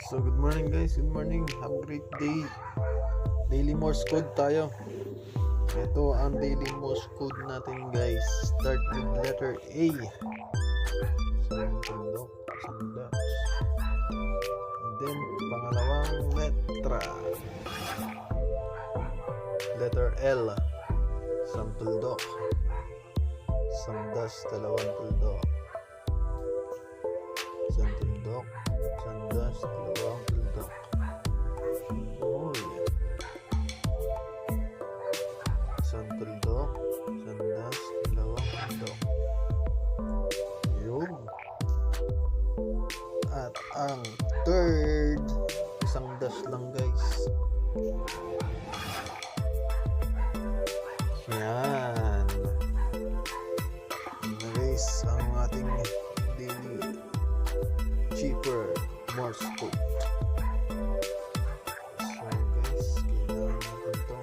So good morning guys, good morning. Have a great day. Daily Morse code tayo. Ito ang daily Morse code natin guys. Start with letter A. Isang tuldok, isang dash. And then pangalawang letra. Letter L. Isang tuldok. Isang dash, dalawang tuldok. Isang tuldok, isang dash, dalawang tuldok. Uy. Isang tuldok, isang dash, dalawang tuldok. Yun. At ang third, isang dash lang guys. Yan. Yan guys, ang ating daily cheaper Morse code. So guys, kailangan natin to.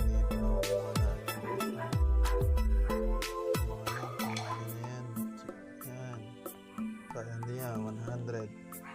Dito na kuha natin guys. Kuha na yan. Yan. Kaya niya, 100.